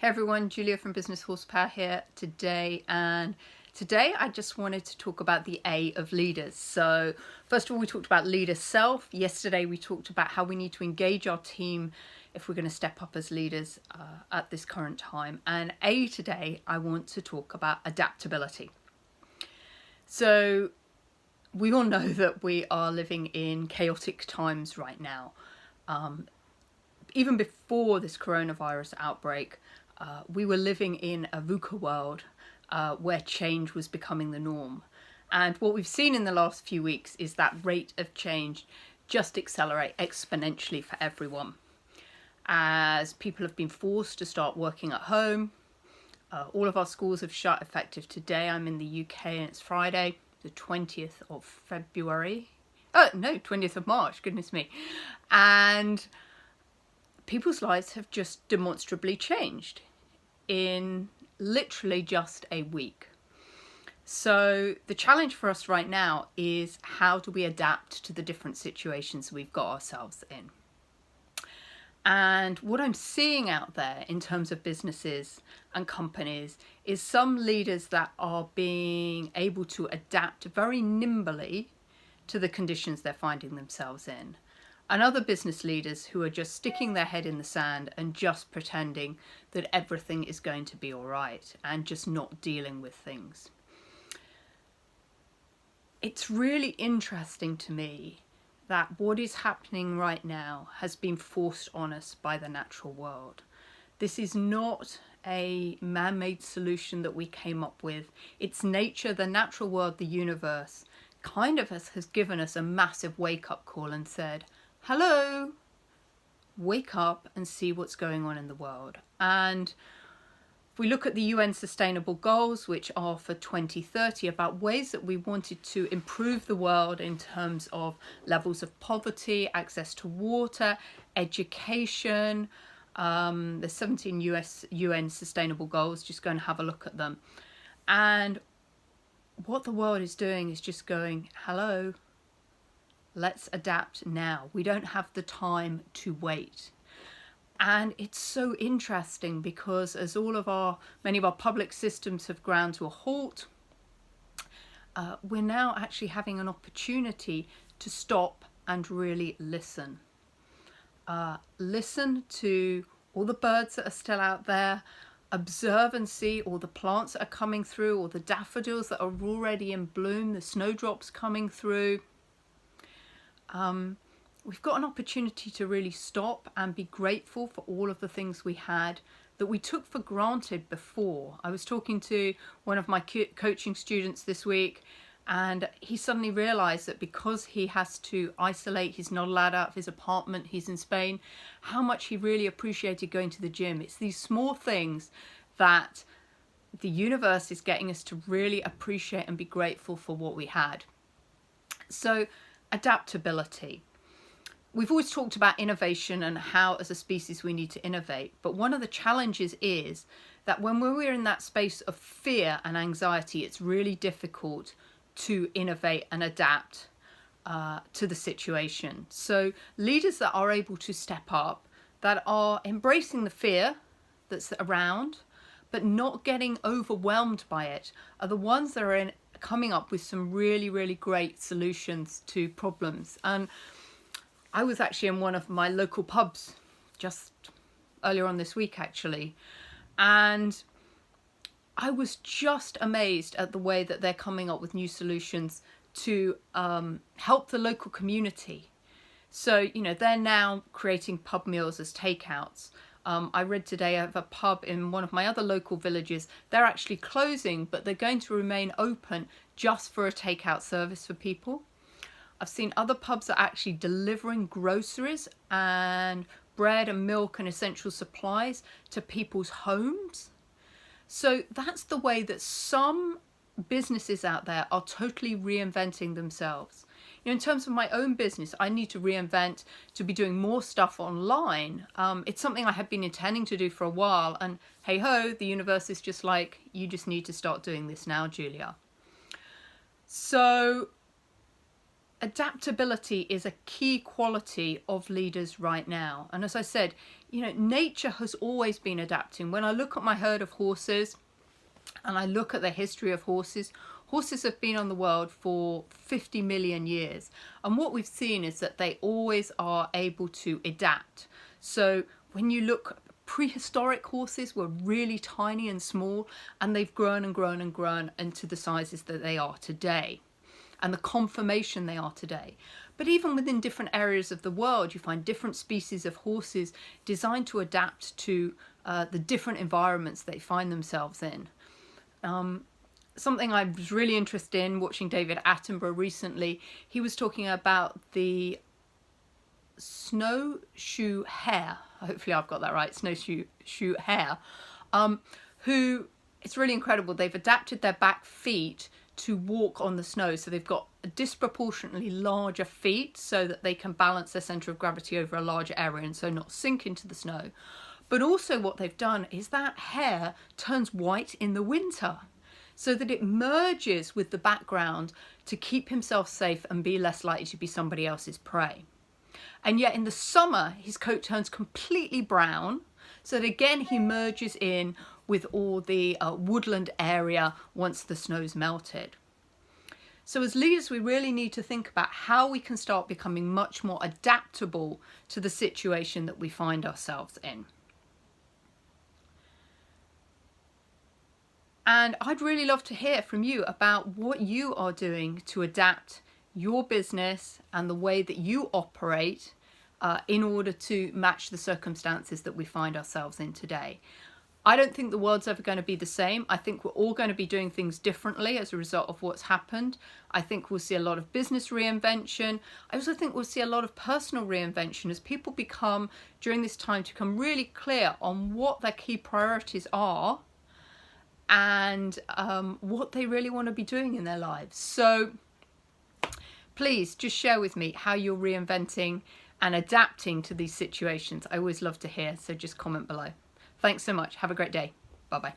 Hey everyone, Julia from Business Horsepower here today, and today I just wanted to talk about the A of leaders. So first of all, we talked about leader self. Yesterday we talked about how we need to engage our team if we're going to step up as leaders at this current time. And A today, I want to talk about adaptability. So we all know that we are living in chaotic times right now. Even before this coronavirus outbreak, we were living in a VUCA world where change was becoming the norm. And what we've seen in the last few weeks is that rate of change just accelerate exponentially for everyone. As people have been forced to start working at home, all of our schools have shut effective today. I'm in the UK and it's Friday, the 20th of February. Oh, no, 20th of March, goodness me. And people's lives have just demonstrably changed in literally just a week. So the challenge for us right now is how do we adapt to the different situations we've got ourselves in? And what I'm seeing out there in terms of businesses and companies is some leaders that are being able to adapt very nimbly to the conditions they're finding themselves in. And other business leaders who are just sticking their head in the sand and just pretending that everything is going to be all right and just not dealing with things. It's really interesting to me that what is happening right now has been forced on us by the natural world. This is not a man-made solution that we came up with. It's nature, the natural world, the universe, kind of has given us a massive wake-up call and said, hello, wake up and see what's going on in the world. And if we look at the UN Sustainable Goals, which are for 2030, about ways that we wanted to improve the world in terms of levels of poverty, access to water, education. There's 17 UN Sustainable Goals, just go and have a look at them. And what the world is doing is just going, hello, let's adapt now. We don't have the time to wait. And it's so interesting because as many of our public systems have ground to a halt, we're now actually having an opportunity to stop and really listen. Listen to all the birds that are still out there, observe and see all the plants that are coming through, all the daffodils that are already in bloom, the snowdrops coming through. We've got an opportunity to really stop and be grateful for all of the things we had that we took for granted before. I was talking to one of my coaching students this week, and he suddenly realized that because he has to isolate, he's not allowed out of his apartment, he's in Spain, how much he really appreciated going to the gym. It's these small things that the universe is getting us to really appreciate and be grateful for what we had. So adaptability. We've always talked about innovation and how as a species we need to innovate, but one of the challenges is that when we're in that space of fear and anxiety, it's really difficult to innovate and adapt to the situation. So leaders that are able to step up, that are embracing the fear that's around, but not getting overwhelmed by it, are the ones that are coming up with some really, really great solutions to problems. And I was actually in one of my local pubs just earlier on this week, actually, and I was just amazed at the way that they're coming up with new solutions to help the local community. So, they're now creating pub meals as takeouts. I read today of a pub in one of my other local villages. They're actually closing, but they're going to remain open just for a takeout service for people. I've seen other pubs that are actually delivering groceries and bread and milk and essential supplies to people's homes. So that's the way that some businesses out there are totally reinventing themselves. In terms of my own business, I need to reinvent to be doing more stuff online. It's something I have been intending to do for a while, and hey ho, the universe is just like, you just need to start doing this now, Julia. So adaptability is a key quality of leaders right now. And as I said, nature has always been adapting. When I look at my herd of horses and I look at the history of horses, horses have been on the world for 50 million years. And what we've seen is that they always are able to adapt. So when you look, prehistoric horses were really tiny and small, and they've grown and grown and grown into the sizes that they are today, and the conformation they are today. But even within different areas of the world, you find different species of horses designed to adapt to the different environments they find themselves in. Something I was really interested in watching David Attenborough recently, he was talking about the snowshoe hare, hopefully I've got that right, snowshoe hare, who, it's really incredible, they've adapted their back feet to walk on the snow. So they've got disproportionately larger feet so that they can balance their centre of gravity over a larger area and so not sink into the snow. But also what they've done is that hare turns white in the winter so that it merges with the background to keep himself safe and be less likely to be somebody else's prey. And yet in the summer, his coat turns completely brown, so that again he merges in with all the woodland area once the snow's melted. So as leaders, we really need to think about how we can start becoming much more adaptable to the situation that we find ourselves in. And I'd really love to hear from you about what you are doing to adapt your business and the way that you operate in order to match the circumstances that we find ourselves in today. I don't think the world's ever going to be the same. I think we're all going to be doing things differently as a result of what's happened. I think we'll see a lot of business reinvention. I also think we'll see a lot of personal reinvention as people become, during this time, to become really clear on what their key priorities are and what they really want to be doing in their lives. So please just share with me how you're reinventing and adapting to these situations. I always love to hear, so just comment below. Thanks so much. Have a great day. Bye-bye.